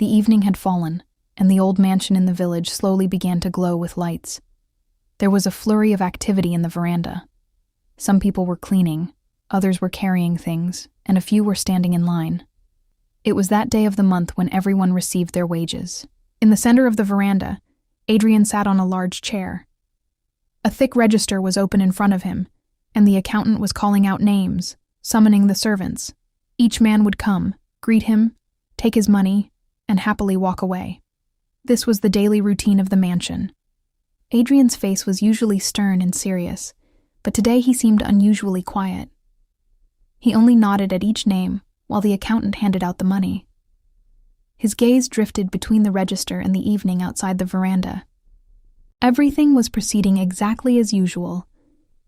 The evening had fallen, and the old mansion in the village slowly began to glow with lights. There was a flurry of activity in the veranda. Some people were cleaning, others were carrying things, and a few were standing in line. It was that day of the month when everyone received their wages. In the center of the veranda, Adrian sat on a large chair. A thick register was open in front of him, and the accountant was calling out names, summoning the servants. Each man would come, greet him, take his money, and happily walk away. This was the daily routine of the mansion. Adrian's face was usually stern and serious, but today he seemed unusually quiet. He only nodded at each name while the accountant handed out the money. His gaze drifted between the register and the evening outside the veranda. Everything was proceeding exactly as usual,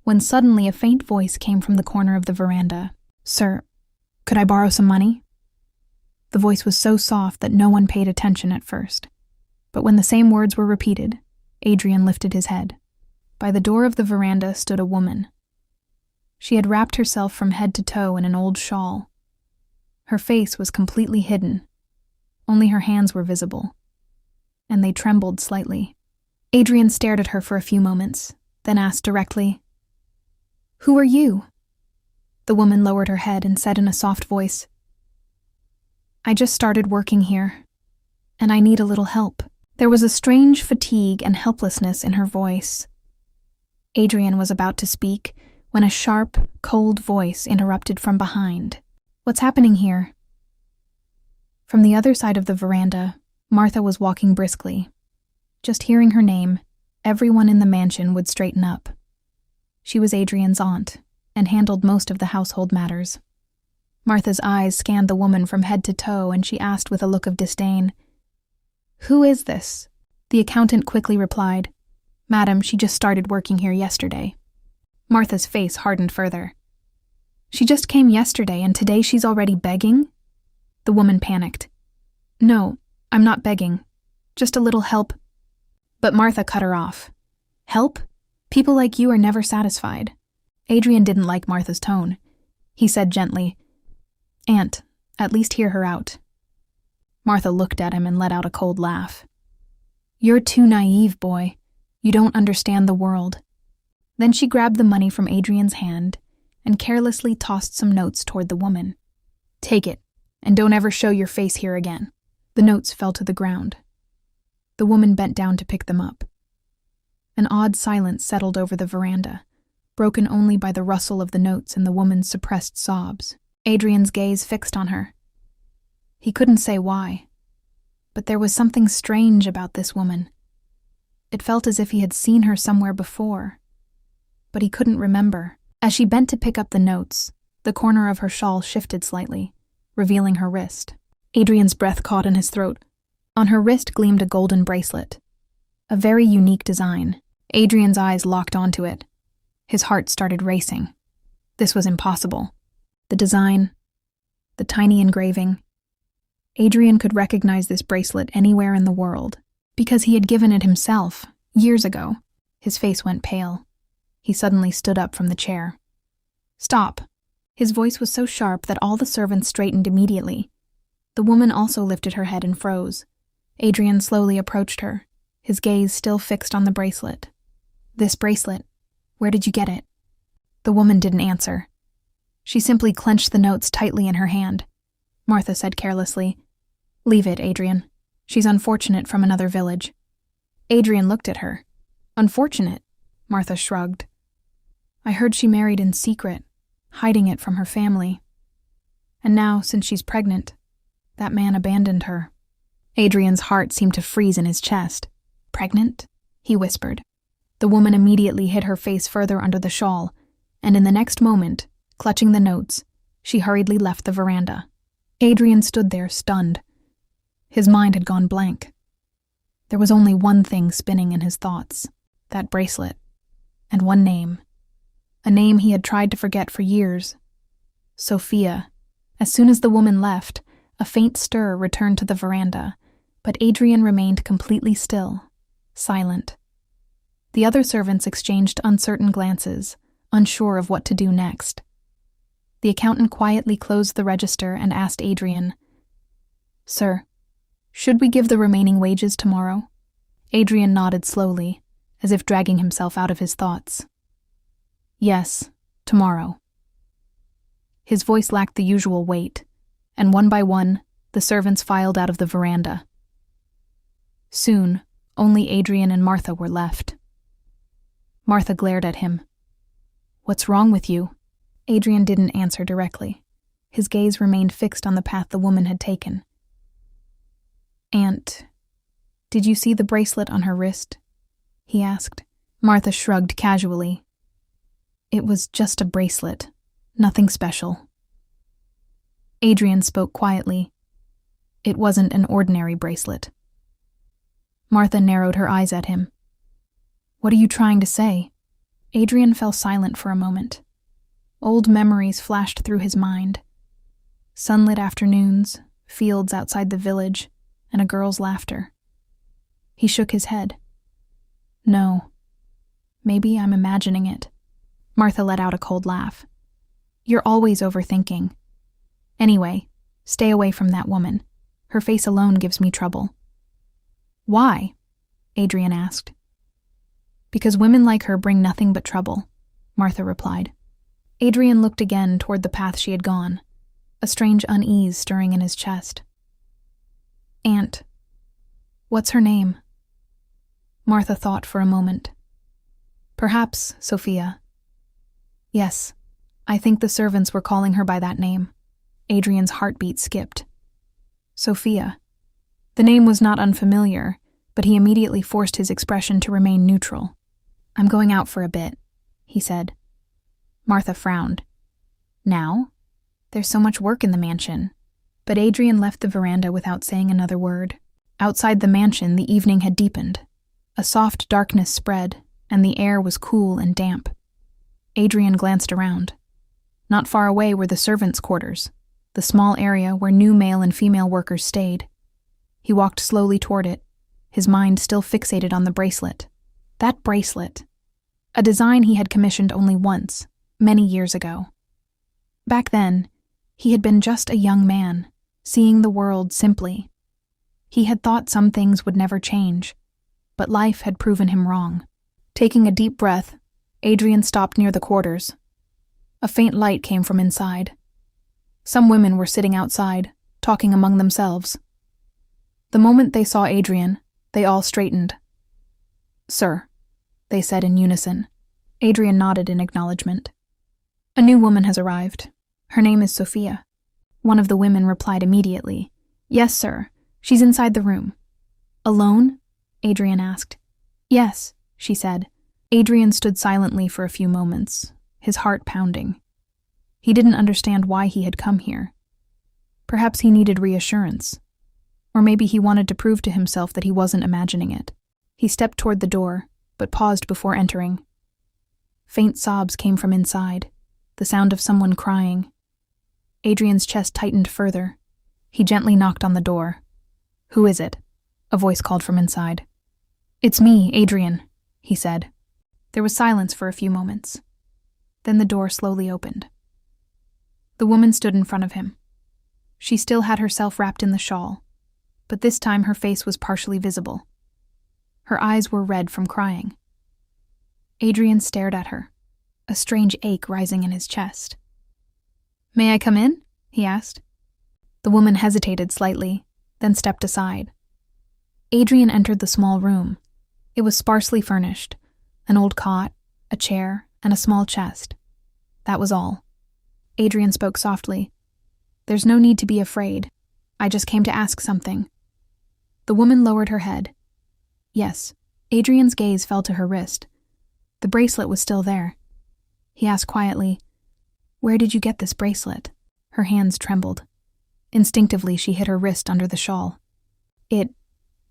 when suddenly a faint voice came from the corner of the veranda. "Sir, could I borrow some money?" The voice was so soft that no one paid attention at first. But when the same words were repeated, Adrian lifted his head. By the door of the veranda stood a woman. She had wrapped herself from head to toe in an old shawl. Her face was completely hidden. Only her hands were visible, and they trembled slightly. Adrian stared at her for a few moments, then asked directly, "Who are you?" The woman lowered her head and said in a soft voice, "I just started working here, and I need a little help." There was a strange fatigue and helplessness in her voice. Adrian was about to speak when a sharp, cold voice interrupted from behind. "What's happening here?" From the other side of the veranda, Martha was walking briskly. Just hearing her name, everyone in the mansion would straighten up. She was Adrian's aunt, and handled most of the household matters. Martha's eyes scanned the woman from head to toe, and she asked with a look of disdain, "Who is this?" The accountant quickly replied, "Madam, she just started working here yesterday." Martha's face hardened further. "She just came yesterday, and today she's already begging?" The woman panicked. "No, I'm not begging. Just a little help." But Martha cut her off. "Help? People like you are never satisfied." Adrian didn't like Martha's tone. He said gently, "Aunt, at least hear her out." Martha looked at him and let out a cold laugh. "You're too naive, boy. You don't understand the world." Then she grabbed the money from Adrian's hand and carelessly tossed some notes toward the woman. "Take it, and don't ever show your face here again." The notes fell to the ground. The woman bent down to pick them up. An odd silence settled over the veranda, broken only by the rustle of the notes and the woman's suppressed sobs. Adrian's gaze fixed on her. He couldn't say why, but there was something strange about this woman. It felt as if he had seen her somewhere before, but he couldn't remember. As she bent to pick up the notes, the corner of her shawl shifted slightly, revealing her wrist. Adrian's breath caught in his throat. On her wrist gleamed a golden bracelet, a very unique design. Adrian's eyes locked onto it. His heart started racing. This was impossible. The design, the tiny engraving. Adrian could recognize this bracelet anywhere in the world, because he had given it himself, years ago. His face went pale. He suddenly stood up from the chair. "Stop!" His voice was so sharp that all the servants straightened immediately. The woman also lifted her head and froze. Adrian slowly approached her, his gaze still fixed on the bracelet. "This bracelet, where did you get it?" The woman didn't answer. She simply clenched the notes tightly in her hand. Martha said carelessly, "Leave it, Adrian. She's unfortunate from another village." Adrian looked at her. "Unfortunate?" Martha shrugged. "I heard she married in secret, hiding it from her family. And now, since she's pregnant, that man abandoned her." Adrian's heart seemed to freeze in his chest. "Pregnant?" he whispered. The woman immediately hid her face further under the shawl, and in the next moment, clutching the notes, she hurriedly left the veranda. Adrian stood there, stunned. His mind had gone blank. There was only one thing spinning in his thoughts, that bracelet, and one name. A name he had tried to forget for years. Sophia. As soon as the woman left, a faint stir returned to the veranda, but Adrian remained completely still, silent. The other servants exchanged uncertain glances, unsure of what to do next. The accountant quietly closed the register and asked Adrian, "Sir, Should we give the remaining wages tomorrow? Adrian nodded slowly, as if dragging himself out of his thoughts. Yes, tomorrow. His voice lacked the usual weight, and one by one, the servants filed out of the veranda. Soon, only Adrian and Martha were left. Martha glared at him. "What's wrong with you?" Adrian didn't answer directly. His gaze remained fixed on the path the woman had taken. "Aunt, did you see the bracelet on her wrist?" he asked. Martha shrugged casually. "It was just a bracelet, nothing special." Adrian spoke quietly. "It wasn't an ordinary bracelet." Martha narrowed her eyes at him. "What are you trying to say?" Adrian fell silent for a moment. Old memories flashed through his mind. Sunlit afternoons, fields outside the village, and a girl's laughter. He shook his head. "No. Maybe I'm imagining it." Martha let out a cold laugh. "You're always overthinking. Anyway, stay away from that woman. Her face alone gives me trouble." "Why?" Adrian asked. "Because women like her bring nothing but trouble," Martha replied. Adrian looked again toward the path she had gone, a strange unease stirring in his chest. "Aunt, what's her name?" Martha thought for a moment. "Perhaps Sophia." "Yes, I think the servants were calling her by that name." Adrian's heartbeat skipped. Sophia. The name was not unfamiliar, but he immediately forced his expression to remain neutral. "I'm going out for a bit," he said. Martha frowned. "Now? There's so much work in the mansion." But Adrian left the veranda without saying another word. Outside the mansion, the evening had deepened. A soft darkness spread, and the air was cool and damp. Adrian glanced around. Not far away were the servants' quarters, the small area where new male and female workers stayed. He walked slowly toward it, his mind still fixated on the bracelet. That bracelet. A design he had commissioned only once, many years ago. Back then, he had been just a young man, seeing the world simply. He had thought some things would never change, but life had proven him wrong. Taking a deep breath, Adrian stopped near the quarters. A faint light came from inside. Some women were sitting outside, talking among themselves. The moment they saw Adrian, they all straightened. "Sir," they said in unison. Adrian nodded in acknowledgement. "A new woman has arrived. Her name is Sophia." One of the women replied immediately. "Yes, sir. She's inside the room." "Alone?" Adrian asked. "Yes," she said. Adrian stood silently for a few moments, his heart pounding. He didn't understand why he had come here. Perhaps he needed reassurance. Or maybe he wanted to prove to himself that he wasn't imagining it. He stepped toward the door, but paused before entering. Faint sobs came from inside, the sound of someone crying. Adrian's chest tightened further. He gently knocked on the door. "Who is it?" a voice called from inside. "It's me, Adrian," he said. There was silence for a few moments. Then the door slowly opened. The woman stood in front of him. She still had herself wrapped in the shawl, but this time her face was partially visible. Her eyes were red from crying. Adrian stared at her, a strange ache rising in his chest. "May I come in?" he asked. The woman hesitated slightly, then stepped aside. Adrian entered the small room. It was sparsely furnished, an old cot, a chair, and a small chest. That was all. Adrian spoke softly. "There's no need to be afraid. I just came to ask something." The woman lowered her head. Yes, Adrian's gaze fell to her wrist. The bracelet was still there. He asked quietly, "Where did you get this bracelet?" Her hands trembled. Instinctively, she hid her wrist under the shawl.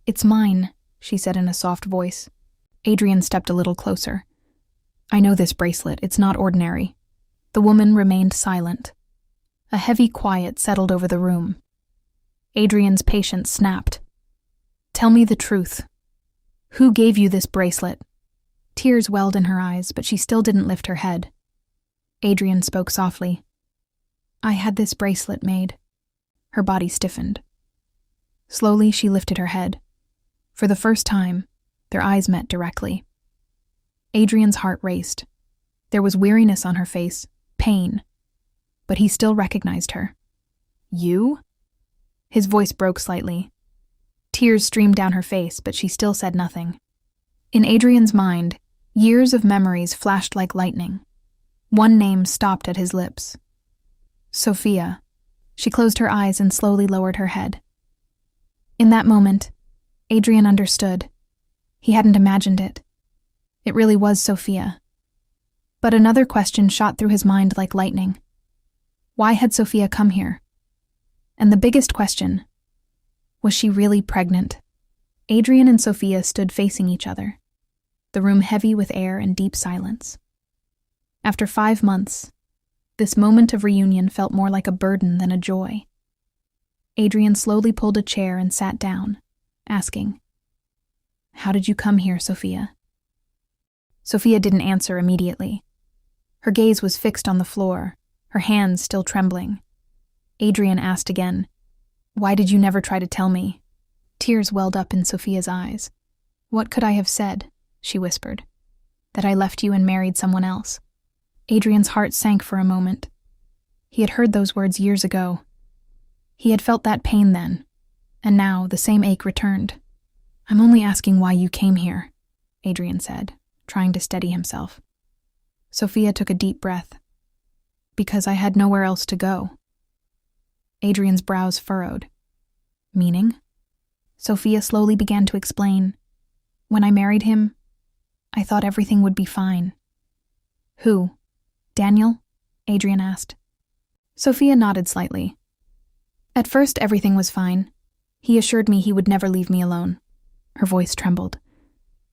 It's mine," she said in a soft voice. Adrian stepped a little closer. "I know this bracelet. It's not ordinary." The woman remained silent. A heavy quiet settled over the room. Adrian's patience snapped. "Tell me the truth. Who gave you this bracelet?" Tears welled in her eyes, but she still didn't lift her head. Adrian spoke softly. "I had this bracelet made." Her body stiffened. Slowly, she lifted her head. For the first time, their eyes met directly. Adrian's heart raced. There was weariness on her face, pain, but he still recognized her. You? His voice broke slightly. Tears streamed down her face, but she still said nothing. In Adrian's mind, years of memories flashed like lightning. One name stopped at his lips. Sophia. She closed her eyes and slowly lowered her head. In that moment, Adrian understood. He hadn't imagined it. It really was Sophia. But another question shot through his mind like lightning. Why had Sophia come here? And the biggest question, was she really pregnant? Adrian and Sophia stood facing each other, the room heavy with air and deep silence. After 5 months, this moment of reunion felt more like a burden than a joy. Adrian slowly pulled a chair and sat down, asking, "How did you come here, Sophia?" Sophia didn't answer immediately. Her gaze was fixed on the floor, her hands still trembling. Adrian asked again, "Why did you never try to tell me?" Tears welled up in Sophia's eyes. "What could I have said?" she whispered. "That I left you and married someone else." Adrian's heart sank for a moment. He had heard those words years ago. He had felt that pain then, and now the same ache returned. "I'm only asking why you came here," Adrian said, trying to steady himself. Sophia took a deep breath. "Because I had nowhere else to go." Adrian's brows furrowed. "Meaning?" Sophia slowly began to explain. "When I married him, I thought everything would be fine." "Who? Daniel?" Adrian asked. Sophia nodded slightly. "At first, everything was fine. He assured me he would never leave me alone." Her voice trembled.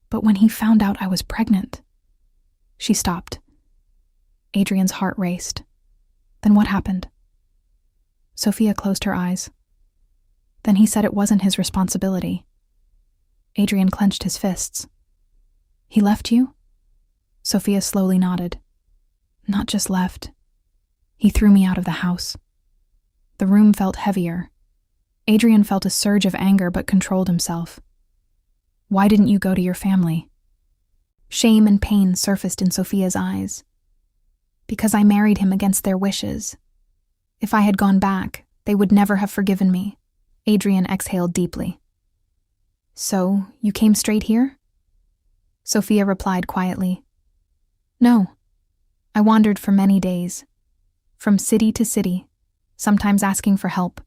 "But when he found out I was pregnant..." She stopped. Adrian's heart raced. "Then what happened?" Sophia closed her eyes. "Then he said it wasn't his responsibility." Adrian clenched his fists. "He left you?" Sophia slowly nodded. "Not just left. He threw me out of the house." The room felt heavier. Adrian felt a surge of anger but controlled himself. "Why didn't you go to your family?" Shame and pain surfaced in Sophia's eyes. "Because I married him against their wishes. If I had gone back, they would never have forgiven me." Adrian exhaled deeply. "So, you came straight here?" Sophia replied quietly. "No. I wandered for many days, from city to city, sometimes asking for help,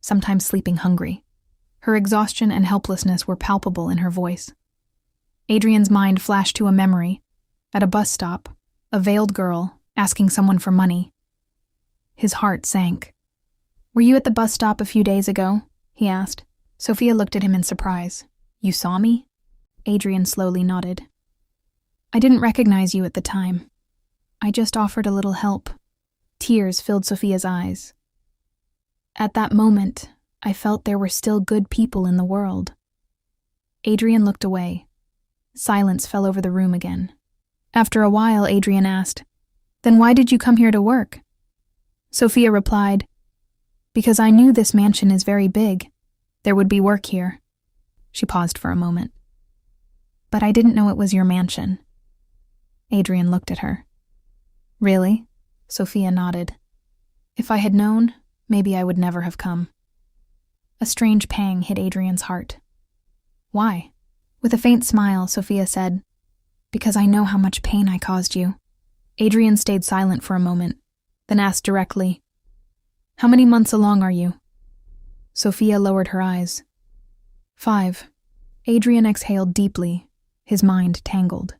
sometimes sleeping hungry." Her exhaustion and helplessness were palpable in her voice. Adrian's mind flashed to a memory. At a bus stop, a veiled girl asking someone for money. His heart sank. "Were you at the bus stop a few days ago?" he asked. Sophia looked at him in surprise. "You saw me?" Adrian slowly nodded. "I didn't recognize you at the time. I just offered a little help." Tears filled Sophia's eyes. "At that moment, I felt there were still good people in the world." Adrian looked away. Silence fell over the room again. After a while, Adrian asked, "Then why did you come here to work?" Sophia replied, "Because I knew this mansion is very big. There would be work here." She paused for a moment. "But I didn't know it was your mansion." Adrian looked at her. "Really?" Sophia nodded. "If I had known, maybe I would never have come." A strange pang hit Adrian's heart. "Why?" With a faint smile, Sophia said, "Because I know how much pain I caused you." Adrian stayed silent for a moment, then asked directly, "How many months along are you?" Sophia lowered her eyes. 5. Adrian exhaled deeply, his mind tangled.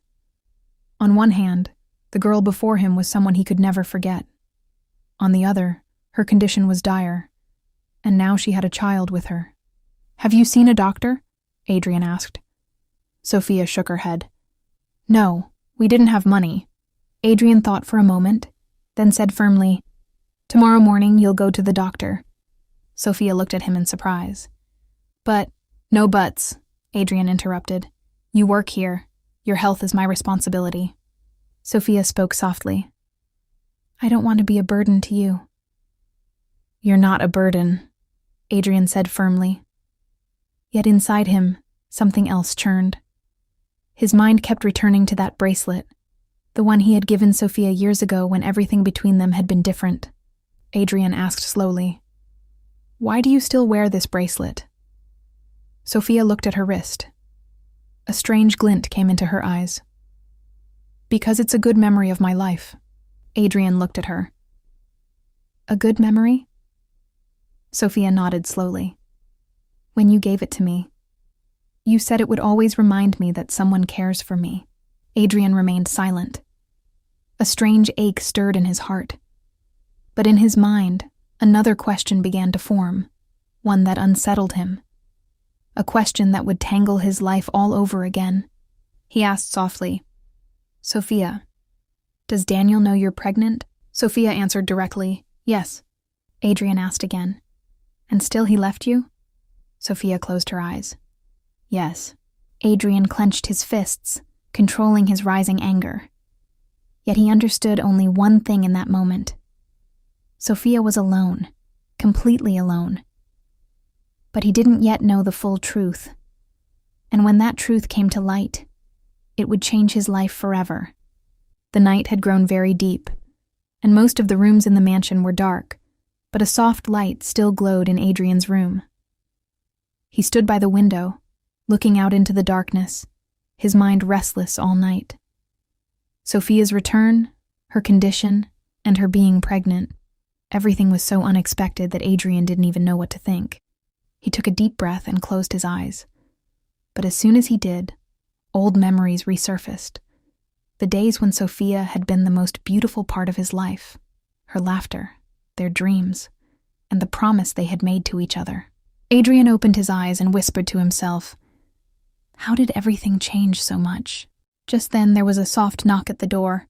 On one hand, the girl before him was someone he could never forget. On the other, her condition was dire, and now she had a child with her. "Have you seen a doctor?" Adrian asked. Sophia shook her head. "No, we didn't have money." Adrian thought for a moment, then said firmly, "Tomorrow morning you'll go to the doctor." Sophia looked at him in surprise. "But..." "No buts," Adrian interrupted. "You work here. Your health is my responsibility." Sophia spoke softly. "I don't want to be a burden to you." "You're not a burden," Adrian said firmly. Yet inside him, something else churned. His mind kept returning to that bracelet, the one he had given Sophia years ago when everything between them had been different. Adrian asked slowly, "Why do you still wear this bracelet?" Sophia looked at her wrist. A strange glint came into her eyes. "Because it's a good memory of my life." Adrian looked at her. "A good memory?" Sophia nodded slowly. "When you gave it to me, you said it would always remind me that someone cares for me." Adrian remained silent. A strange ache stirred in his heart. But in his mind, another question began to form, one that unsettled him. A question that would tangle his life all over again. He asked softly, "Sophia, does Daniel know you're pregnant?" Sophia answered directly, "Yes." Adrian asked again, "And still he left you?" Sophia closed her eyes. "Yes." Adrian clenched his fists, controlling his rising anger. Yet he understood only one thing in that moment. Sophia was alone, completely alone. But he didn't yet know the full truth. And when that truth came to light, it would change his life forever. The night had grown very deep, and most of the rooms in the mansion were dark, but a soft light still glowed in Adrian's room. He stood by the window, looking out into the darkness, his mind restless all night. Sophia's return, her condition, and her being pregnant, everything was so unexpected that Adrian didn't even know what to think. He took a deep breath and closed his eyes. But as soon as he did, old memories resurfaced. The days when Sophia had been the most beautiful part of his life, her laughter, their dreams, and the promise they had made to each other. Adrian opened his eyes and whispered to himself, "How did everything change so much?" Just then there was a soft knock at the door.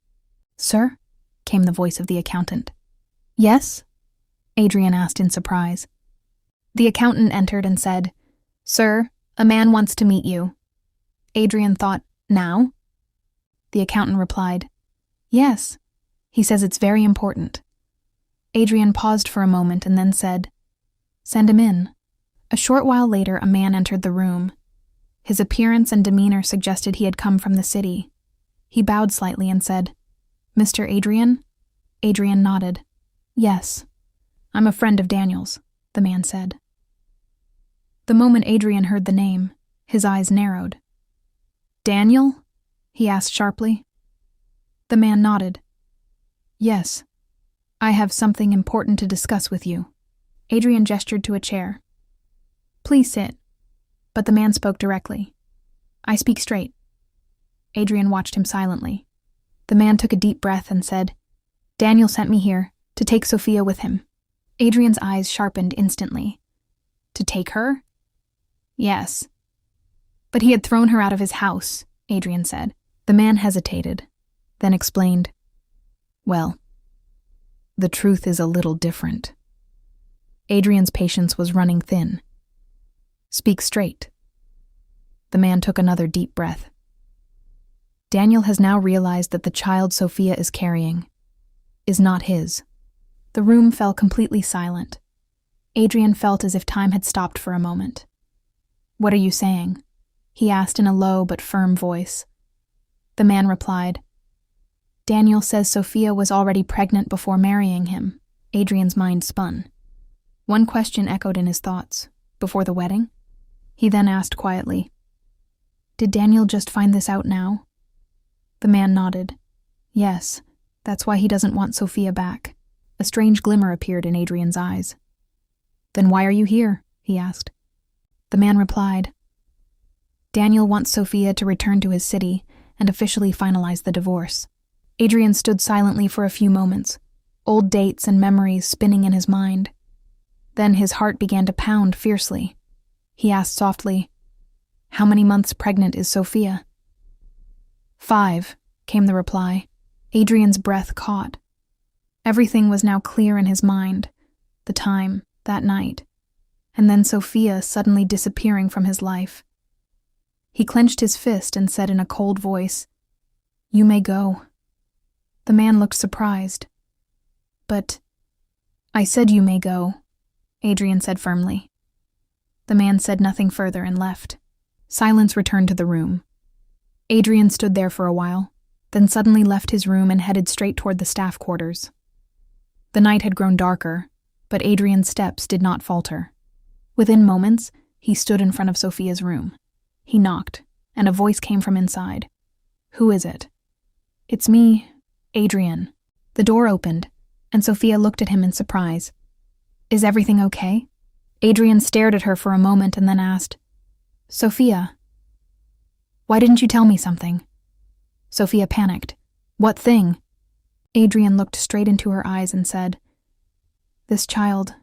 "Sir?" came the voice of the accountant. "Yes?" Adrian asked in surprise. The accountant entered and said, "Sir, a man wants to meet you." Adrian thought, "Now?" The accountant replied, "Yes. He says it's very important." Adrian paused for a moment and then said, "Send him in." A short while later, a man entered the room. His appearance and demeanor suggested he had come from the city. He bowed slightly and said, "Mr. Adrian?" Adrian nodded. "Yes. I'm a friend of Daniel's," the man said. The moment Adrian heard the name, his eyes narrowed. "Daniel?" he asked sharply. The man nodded. "Yes. I have something important to discuss with you." Adrian gestured to a chair. "Please sit." But the man spoke directly. "I speak straight." Adrian watched him silently. The man took a deep breath and said, "Daniel sent me here to take Sophia with him." Adrian's eyes sharpened instantly. "To take her?" "Yes." "But he had thrown her out of his house," Adrian said. The man hesitated, then explained, "Well, the truth is a little different." Adrian's patience was running thin. "Speak straight." The man took another deep breath. Daniel has now realized that the child Sophia is carrying is not his. The room fell completely silent. Adrian felt as if time had stopped for a moment. "What are you saying?" he asked in a low but firm voice. The man replied, "Daniel says Sophia was already pregnant before marrying him." Adrian's mind spun. One question echoed in his thoughts. Before the wedding? He then asked quietly, "Did Daniel just find this out now?" The man nodded. "Yes, that's why he doesn't want Sophia back." A strange glimmer appeared in Adrian's eyes. "Then why are you here?" he asked. The man replied, "Daniel wants Sophia to return to his city and officially finalize the divorce." Adrian stood silently for a few moments, old dates and memories spinning in his mind. Then his heart began to pound fiercely. He asked softly, "How many months pregnant is Sophia?" 5, came the reply. Adrian's breath caught. Everything was now clear in his mind. The time, that night, and then Sophia suddenly disappearing from his life. He clenched his fist and said in a cold voice, "You may go." The man looked surprised. "But..." "I said you may go," Adrian said firmly. The man said nothing further and left. Silence returned to the room. Adrian stood there for a while, then suddenly left his room and headed straight toward the staff quarters. The night had grown darker, but Adrian's steps did not falter. Within moments, he stood in front of Sophia's room. He knocked, and a voice came from inside. "Who is it?" "It's me, Adrian." The door opened, and Sophia looked at him in surprise. "Is everything okay?" Adrian stared at her for a moment and then asked, "Sophia, why didn't you tell me something?" Sophia panicked. "What thing?" Adrian looked straight into her eyes and said, "This child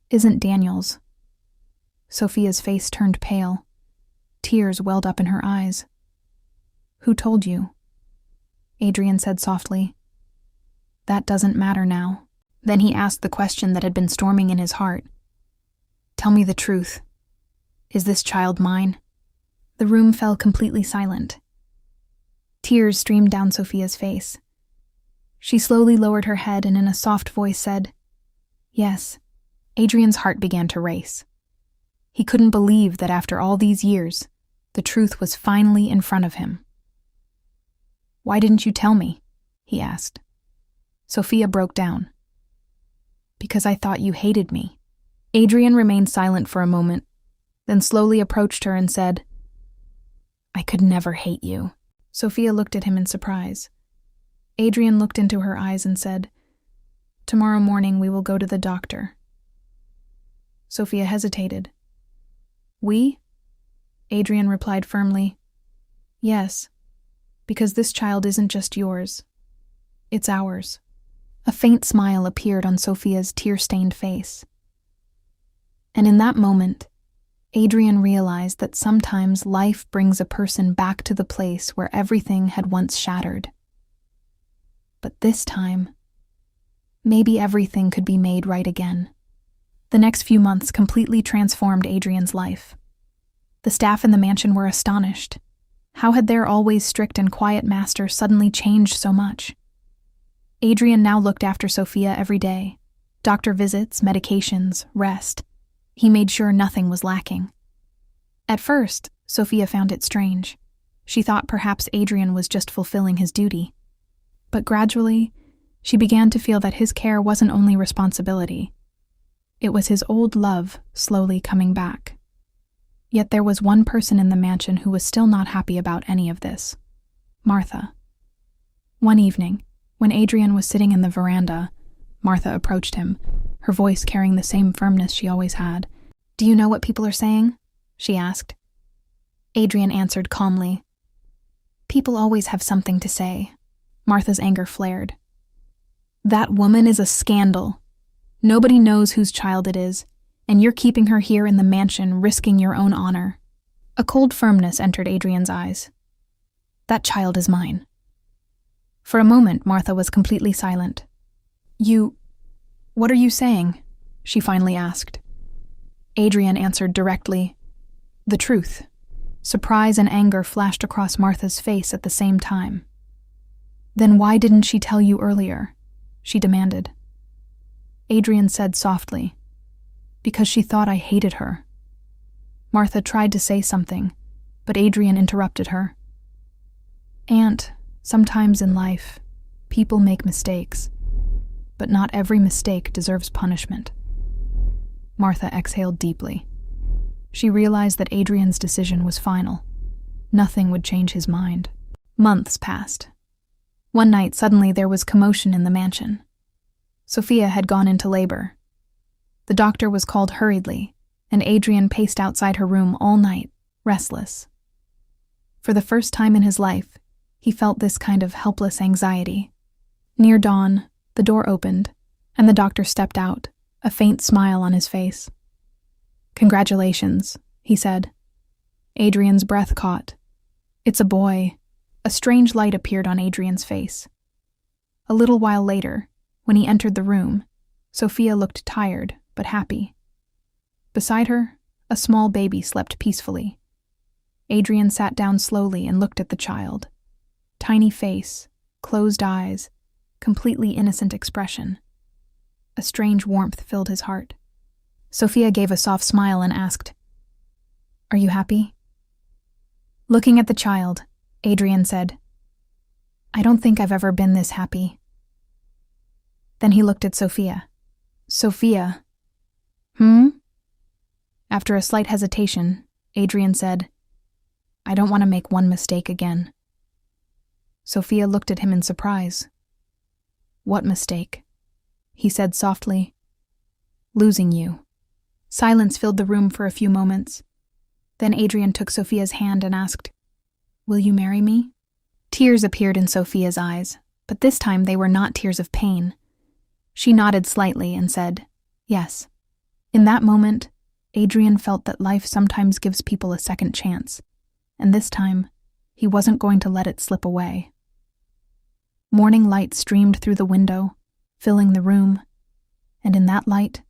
isn't Daniel's." Sophia's face turned pale. Tears welled up in her eyes. "Who told you?" Adrian said softly. "That doesn't matter now." Then he asked the question that had been storming in his heart. "Tell me the truth. Is this child mine?" The room fell completely silent. Tears streamed down Sophia's face. She slowly lowered her head and in a soft voice said, "Yes." Adrian's heart began to race. He couldn't believe that after all these years, the truth was finally in front of him. "Why didn't you tell me?" he asked. Sophia broke down. "Because I thought you hated me." Adrian remained silent for a moment, then slowly approached her and said, "I could never hate you." Sophia looked at him in surprise. Adrian looked into her eyes and said, "Tomorrow morning we will go to the doctor." Sophia hesitated. "We?" Adrian replied firmly, "Yes, because this child isn't just yours. It's ours." A faint smile appeared on Sophia's tear-stained face. And in that moment, Adrian realized that sometimes life brings a person back to the place where everything had once shattered. But this time, maybe everything could be made right again. The next few months completely transformed Adrian's life. The staff in the mansion were astonished. How had their always strict and quiet master suddenly changed so much? Adrian now looked after Sophia every day. Doctor visits, medications, rest. He made sure nothing was lacking. At first, Sophia found it strange. She thought perhaps Adrian was just fulfilling his duty. But gradually, she began to feel that his care wasn't only responsibility. It was his old love slowly coming back. Yet there was one person in the mansion who was still not happy about any of this: Martha. One evening, when Adrian was sitting in the veranda, Martha approached him, her voice carrying the same firmness she always had. "Do you know what people are saying?" she asked. Adrian answered calmly. "People always have something to say." Martha's anger flared. "That woman is a scandal. Nobody knows whose child it is, and you're keeping her here in the mansion, risking your own honor." A cold firmness entered Adrian's eyes. "That child is mine." For a moment, Martha was completely silent. What are you saying?" she finally asked. Adrian answered directly, "The truth." Surprise and anger flashed across Martha's face at the same time. "Then why didn't she tell you earlier?" she demanded. Adrian said softly, "Because she thought I hated her." Martha tried to say something, but Adrian interrupted her. "Aunt, sometimes in life, people make mistakes, but not every mistake deserves punishment." Martha exhaled deeply. She realized that Adrian's decision was final. Nothing would change his mind. Months passed. One night, suddenly there was commotion in the mansion. Sophia had gone into labor. The doctor was called hurriedly, and Adrian paced outside her room all night, restless. For the first time in his life, he felt this kind of helpless anxiety. Near dawn, the door opened, and the doctor stepped out, a faint smile on his face. "Congratulations," he said. Adrian's breath caught. "It's a boy." A strange light appeared on Adrian's face. A little while later, when he entered the room, Sophia looked tired but happy. Beside her, a small baby slept peacefully. Adrian sat down slowly and looked at the child. Tiny face, closed eyes, completely innocent expression. A strange warmth filled his heart. Sophia gave a soft smile and asked, "Are you happy?" Looking at the child, Adrian said, "I don't think I've ever been this happy." Then he looked at Sophia. "Sophia." After a slight hesitation, Adrian said, "I don't want to make one mistake again." Sophia looked at him in surprise. "What mistake?" He said softly, "Losing you." Silence filled the room for a few moments. Then Adrian took Sophia's hand and asked, "Will you marry me?" Tears appeared in Sophia's eyes, but this time they were not tears of pain. She nodded slightly and said, "Yes." In that moment, Adrian felt that life sometimes gives people a second chance, and this time, he wasn't going to let it slip away. Morning light streamed through the window, filling the room, and in that light,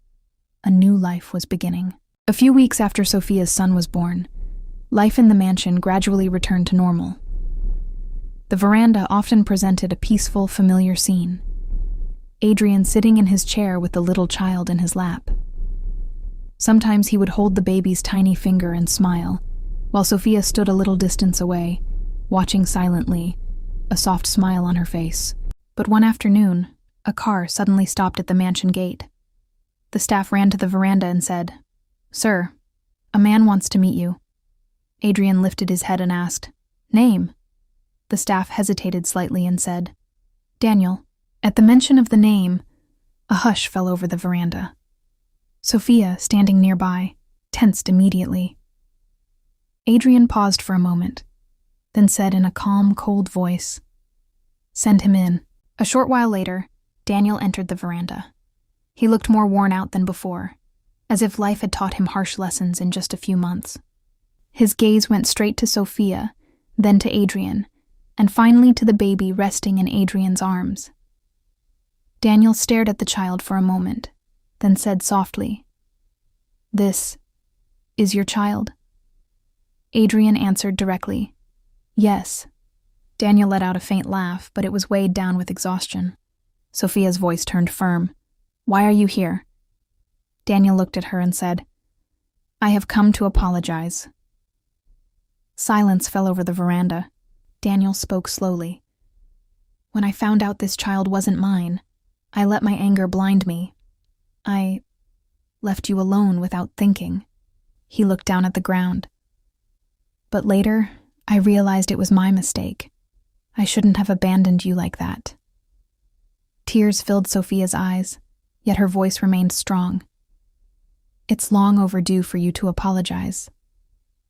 a new life was beginning. A few weeks after Sophia's son was born, life in the mansion gradually returned to normal. The veranda often presented a peaceful, familiar scene. Adrian sitting in his chair with the little child in his lap. Sometimes he would hold the baby's tiny finger and smile, while Sophia stood a little distance away, watching silently, a soft smile on her face. But one afternoon, a car suddenly stopped at the mansion gate. The staff ran to the veranda and said, "Sir, a man wants to meet you." Adrian lifted his head and asked, "Name?" The staff hesitated slightly and said, "Daniel." At the mention of the name, a hush fell over the veranda. Sophia, standing nearby, tensed immediately. Adrian paused for a moment, then said in a calm, cold voice, "Send him in." A short while later, Daniel entered the veranda. He looked more worn out than before, as if life had taught him harsh lessons in just a few months. His gaze went straight to Sophia, then to Adrian, and finally to the baby resting in Adrian's arms. Daniel stared at the child for a moment, then said softly, "This is your child?" Adrian answered directly, "Yes." Daniel let out a faint laugh, but it was weighed down with exhaustion. Sophia's voice turned firm. "Why are you here?" Daniel looked at her and said, "I have come to apologize." Silence fell over the veranda. Daniel spoke slowly. "When I found out this child wasn't mine, I let my anger blind me. I left you alone without thinking." He looked down at the ground. "But later, I realized it was my mistake. I shouldn't have abandoned you like that." Tears filled Sophia's eyes, yet her voice remained strong. "It's long overdue for you to apologize."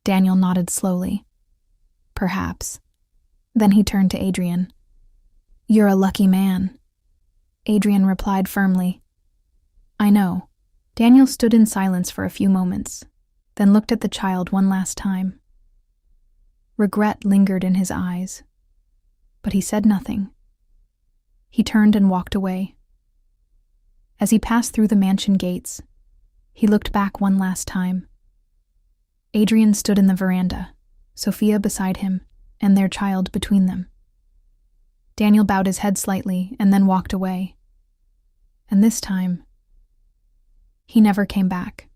Daniel nodded slowly. "Perhaps." Then he turned to Adrian. "You're a lucky man." Adrian replied firmly, "I know." Daniel stood in silence for a few moments, then looked at the child one last time. Regret lingered in his eyes, but he said nothing. He turned and walked away. As he passed through the mansion gates, he looked back one last time. Adrian stood in the veranda, Sophia beside him, and their child between them. Daniel bowed his head slightly and then walked away. And this time, he never came back.